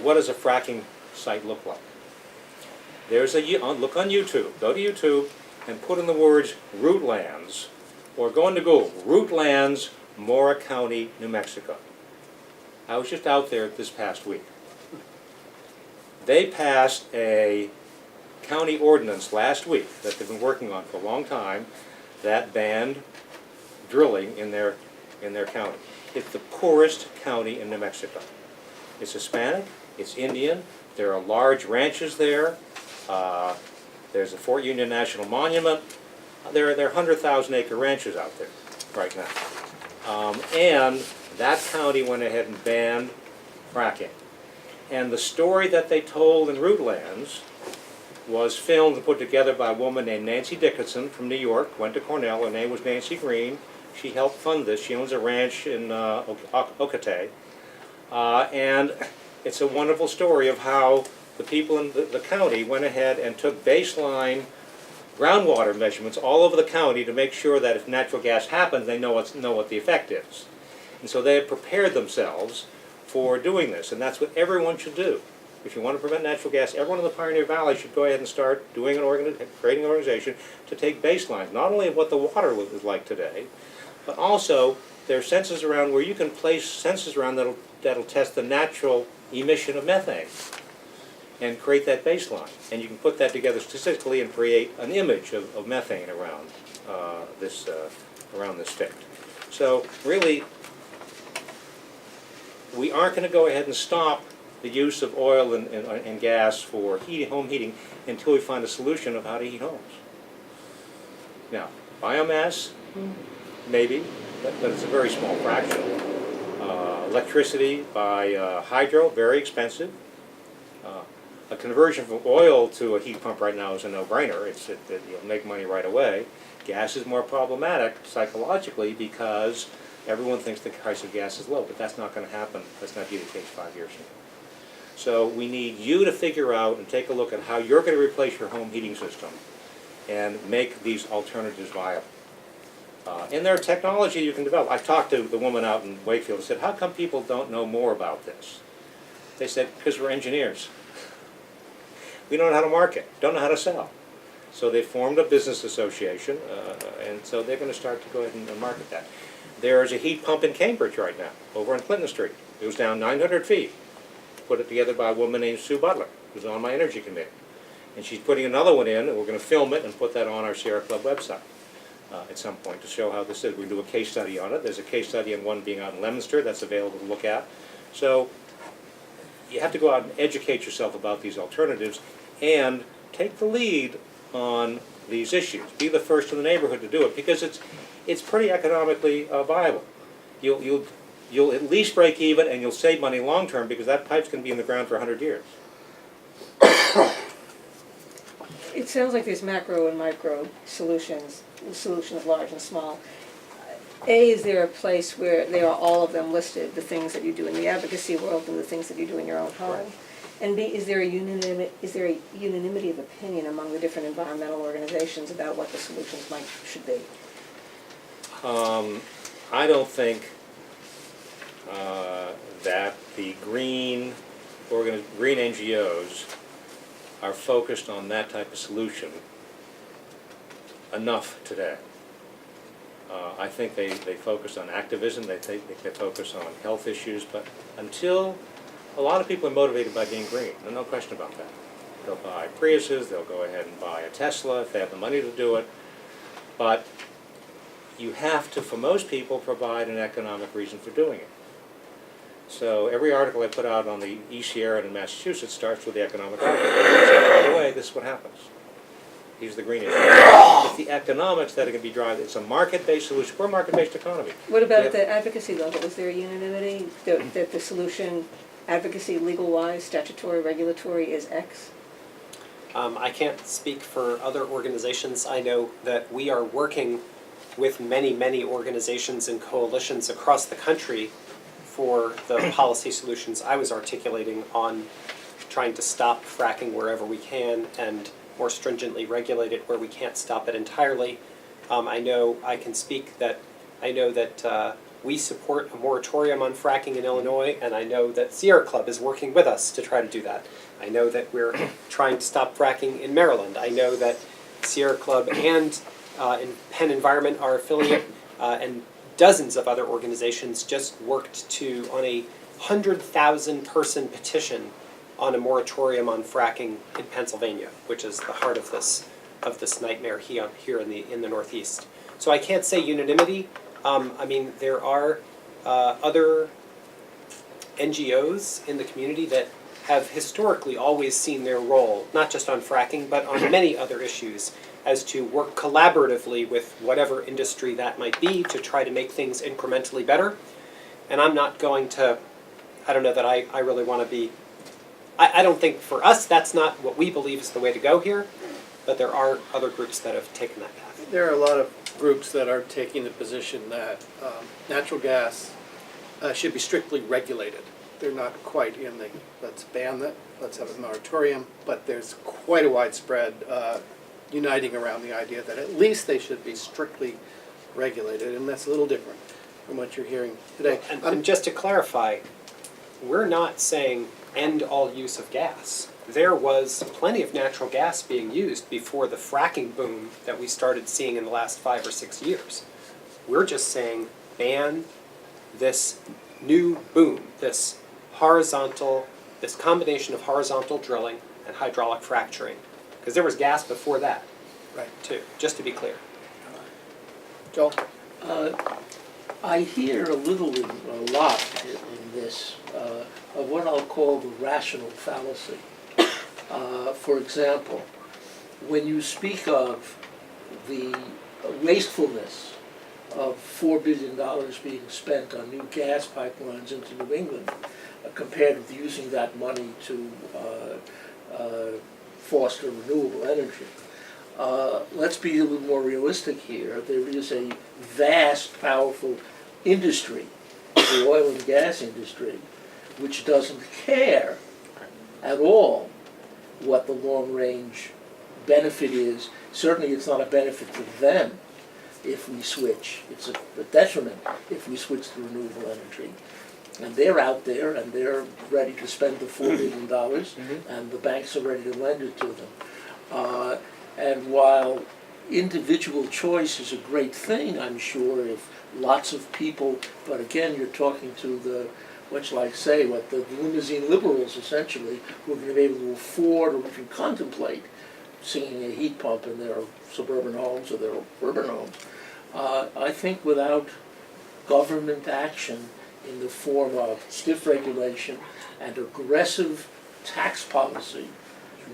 what does a fracking site look like? There's a, look on YouTube, go to YouTube and put in the words Rootlands, or go into Google, Rootlands, Mora County, New Mexico. I was just out there this past week. They passed a county ordinance last week that they've been working on for a long time that banned drilling in their county. It's the poorest county in New Mexico. It's Hispanic, it's Indian, there are large ranches there, there's a Fort Union National Monument, there are 100,000-acre ranches out there right now. And that county went ahead and banned fracking. And the story that they told in Rootlands was filmed and put together by a woman named Nancy Dickinson from New York, went to Cornell, her name was Nancy Green. She helped fund this. She owns a ranch in Ocatay. And it's a wonderful story of how the people in the county went ahead and took baseline groundwater measurements all over the county to make sure that if natural gas happens, they know what the effect is. And so they have prepared themselves for doing this, and that's what everyone should do. If you want to prevent natural gas, everyone in the Pioneer Valley should go ahead and start doing creating an organization to take baselines, not only of what the water is like today, but also there are sensors around where you can place sensors around that'll test the natural emission of methane and create that baseline. And you can put that together statistically and create an image of methane around this state. So really, we aren't going to go ahead and stop the use of oil and gas for home heating until we find a solution of how to heat homes. Now, biomass, maybe, but it's a very small fraction. Electricity by hydro, very expensive. A conversion from oil to a heat pump right now is a no-brainer. You'll make money right away. Gas is more problematic psychologically because everyone thinks the price of gas is low, but that's not going to happen. That's not be the case 5 years from now. So we need you to figure out and take a look at how you're going to replace your home heating system and make these alternatives viable. And there are technology you can develop. I talked to the woman out in Wakefield and said, how come people don't know more about this? They said, because we're engineers. We don't know how to market, don't know how to sell. So they formed a business association, and so they're going to start to go ahead and market that. There's a heat pump in Cambridge right now, over on Clinton Street. It was down 900 feet. Put it together by a woman named Sue Butler, who's on my energy committee. And she's putting another one in, and we're going to film it and put that on our Sierra Club website at some point to show how this is. We're going to do a case study on it. There's a case study on one being out in Leominster that's available to look at. So you have to go out and educate yourself about these alternatives and take the lead on these issues. Be the first in the neighborhood to do it because it's pretty economically viable. You'll at least break even and you'll save money long term because that pipe's going to be in the ground for 100 years. It sounds like there's macro and micro solutions, the solution of large and small. A, is there a place where there are all of them listed, the things that you do in the advocacy world and the things that you do in your own home? Right. And B, is there a unanimity of opinion among the different environmental organizations about what the solutions should be? I don't think that the green NGOs are focused on that type of solution enough today. I think they focus on activism, they focus on health issues, but until a lot of people are motivated by being green, there's no question about that. They'll buy Priuses, they'll go ahead and buy a Tesla if they have the money to do it, but you have to, for most people, provide an economic reason for doing it. So every article I put out on the East Sierra in Massachusetts starts with the economic argument. So, by the way, this is what happens. These are the green issues. It's the economics that are going to be driving. It's a market-based solution. We're a market-based economy. What about at the advocacy level? Is there a unanimity that the solution, advocacy, legal-wise, statutory, regulatory, is X? I can't speak for other organizations. I know that we are working with many, many organizations and coalitions across the country for the policy solutions I was articulating on trying to stop fracking wherever we can and more stringently regulate it where we can't stop it entirely. I know I can speak that I know that we support a moratorium on fracking in Illinois, and I know that Sierra Club is working with us to try to do that. I know that we're trying to stop fracking in Maryland. I know that Sierra Club and Penn Environment, our affiliate, and dozens of other organizations just worked on a 100,000 person petition on a moratorium on fracking in Pennsylvania, which is the heart of this nightmare here in the Northeast. So I can't say unanimity. I mean, there are other NGOs in the community that have historically always seen their role, not just on fracking, but on many other issues, as to work collaboratively with whatever industry that might be to try to make things incrementally better. And I'm not going to, I don't know that I really want to be, I don't think for us that's not what we believe is the way to go here, but there are other groups that have taken that path. There are a lot of groups that are taking the position that natural gas should be strictly regulated. They're not quite in the, let's ban it, let's have a moratorium, but there's quite a widespread uniting around the idea that at least they should be strictly regulated, and that's a little different from what you're hearing today. And just to clarify, we're not saying end all use of gas. There was plenty of natural gas being used before the fracking boom that we started seeing in the last 5 or 6 years. We're just saying ban this new boom, this combination of horizontal drilling and hydraulic fracturing. Because there was gas before that, Right. too, just to be clear. Joel? I hear a lot in this of what I'll call the rational fallacy. For example, when you speak of the wastefulness of $4 billion being spent on new gas pipelines into New England, compared with using that money to foster renewable energy. Let's be a little more realistic here. There is a vast, powerful industry, the oil and gas industry, which doesn't care at all what the long-range benefit is. Certainly it's not a benefit to them if we switch. It's a detriment if we switch to renewable energy. And they're out there and they're ready to spend the $4 billion and the banks are ready to lend it to them. And while individual choice is a great thing, I'm sure, if lots of people, but again, you're talking to the, what shall I say, the limousine liberals, essentially, who are going to be able to afford or even contemplate seeing a heat pump in their suburban homes or their urban homes. I think without government action in the form of stiff regulation and aggressive tax policy,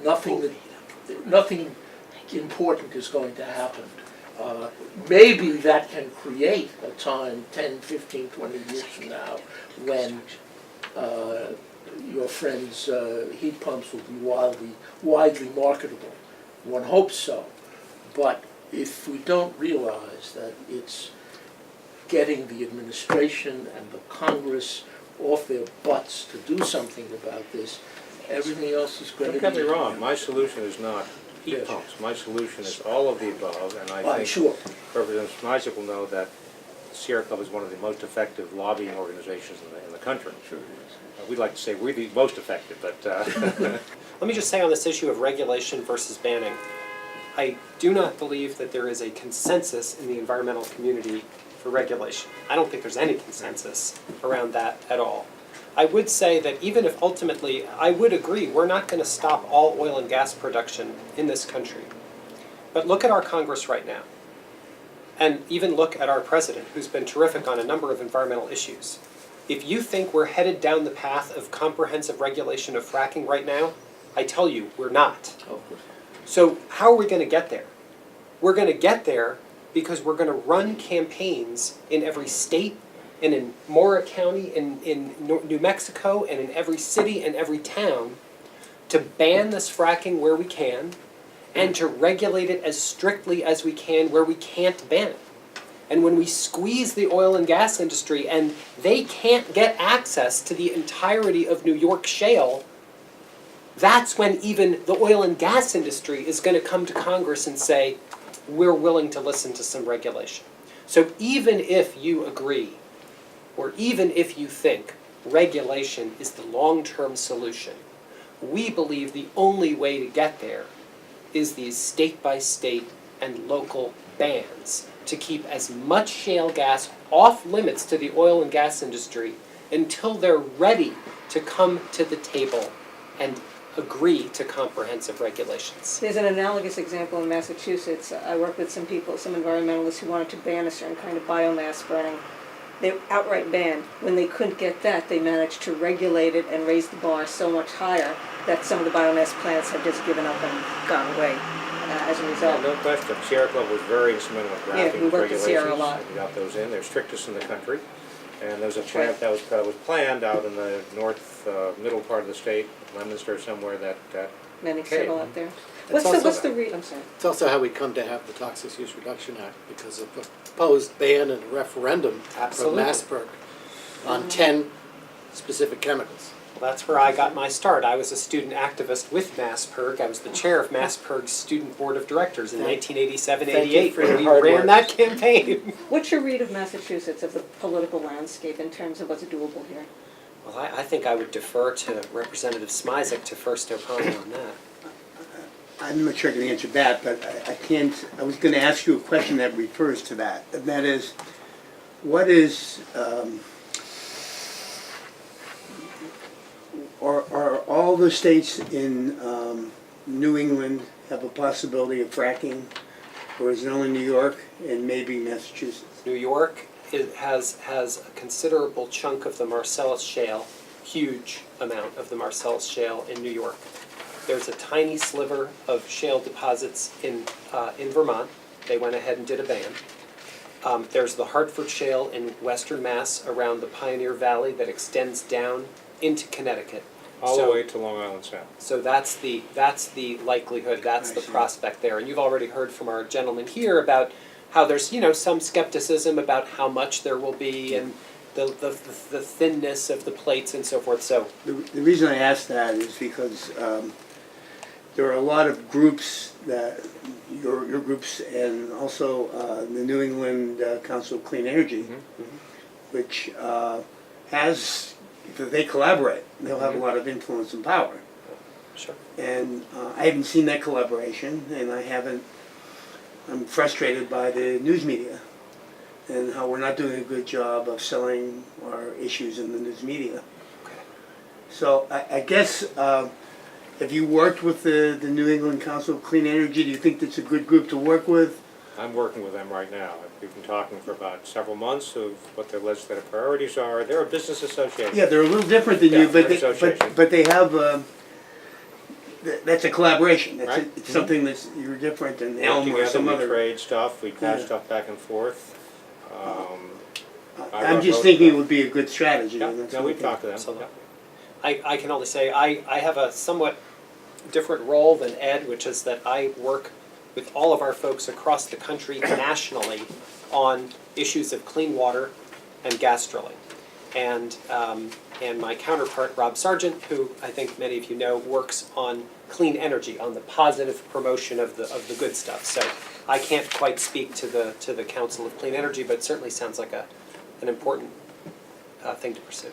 nothing important is going to happen. Maybe that can create a time 10, 15, 20 years from now when your friend's heat pumps will be widely marketable. One hopes so. But if we don't realize that it's getting the administration and the Congress off their butts to do something about this, everything else is going to be... Don't get me wrong, my solution is not heat Yes. pumps. My solution is all of the above, and I I'm think sure. Representative Smizik will know that the Sierra Club is one of the most effective lobbying organizations in the country. Sure it is. We'd like to say we're the most effective, but Let me just say on this issue of regulation versus banning, I do not believe that there is a consensus in the environmental community for regulation. I don't think there's any consensus around that at all. I would say that even if ultimately, I would agree, we're not going to stop all oil and gas production in this country. But look at our Congress right now. And even look at our president, who's been terrific on a number of environmental issues. If you think we're headed down the path of comprehensive regulation of fracking right now, I tell you, we're not. Oh, So how are we going to get there? We're going to get there because we're going to run campaigns in every state and in Mora County, in New Mexico, and in every city and every town to ban this fracking where we can and to regulate it as strictly as we can where we can't ban it. And when we squeeze the oil and gas industry and they can't get access to the entirety of New York shale, that's when even the oil and gas industry is going to come to Congress and say, we're willing to listen to some regulation. So even if you agree or even if you think regulation is the long-term solution, we believe the only way to get there is these state-by-state and local bans to keep as much shale gas off limits to the oil and gas industry until they're ready to come to the table and agree to comprehensive regulations. There's an analogous example in Massachusetts. I worked with some people, some environmentalists who wanted to ban a certain kind of biomass burning. They outright banned. When they couldn't get that, they managed to regulate it and raise the bar so much higher that some of the biomass plants have just given up and gone away as a Yeah, result. no question. Sierra Club was very instrumental in Yeah, drafting we these worked with regulations. Sierra a lot. We got those in. They're strictest in the country. And there's a That's right. plant that was planned out in the north, middle part of the state, Leominster somewhere, that Many Okay. settle out there. It's also- What's the I'm sorry. It's also how we come to have the Toxic Use Reduction Act, because of the proposed ban and referendum from Absolutely. MassPERC on 10 specific chemicals. Well, that's where I got my start. I was a student activist with MassPERG. I was the chair of MassPERG's student board of directors in Thank- 1987-88 thank you for when your we hard ran work. that campaign. What's your read of Massachusetts, of the political landscape in terms of what's doable here? Well, I think I would defer to Representative Smizek to first opine on that. I'm not sure I can answer that, but I can't, I was gonna ask you a question that refers to that, and that is, what is, are all the states in New England have a possibility of fracking, or is it only New York and maybe Massachusetts? New York has a considerable chunk of the Marcellus Shale, huge amount of the Marcellus Shale in New York. There's a tiny sliver of shale deposits in Vermont. They went ahead and did a ban. There's the Hartford Shale in western Mass around the Pioneer Valley that extends down into Connecticut. all the So- way to Long Island Sound. So that's the likelihood, that's I the see. prospect there. And you've already heard from our gentleman here about how there's, some skepticism about how much there will be and the thinness of the plates and so forth. So The reason I ask that is because there are a lot of groups that, your groups, and also the New England Council of Clean Energy, which has, if they collaborate, they'll have a lot of influence and power. sure. And I haven't seen that collaboration, and I'm frustrated by the news media and how we're not doing a good job of selling our issues in the news media. Okay. So I guess, have you worked with the New England Council of Clean Energy? Do you think that's a good group to work with? I'm working with them right now. We've been talking for about several months of what their legislative priorities are. They're a business association. Yeah, they're a little different than Yeah, you, but they're an association. but they have, that's a collaboration. That's Right. it's something that's, you're different than Work Elm or together, some we other. trade stuff, we pass Yeah. stuff back and forth. I I'm wrote just both thinking of it would be a good strategy. Yeah, and that's no, what we've I talked to them. Absolutely. Yeah. I can only say I have a somewhat different role than Ed, which is that I work with all of our folks across the country nationally on issues of clean water and gas drilling. And my counterpart, Rob Sargent, who I think many of you know, works on clean energy, on the positive promotion of the good stuff. So I can't quite speak to the Council of Clean Energy, but it certainly sounds like an important thing to pursue.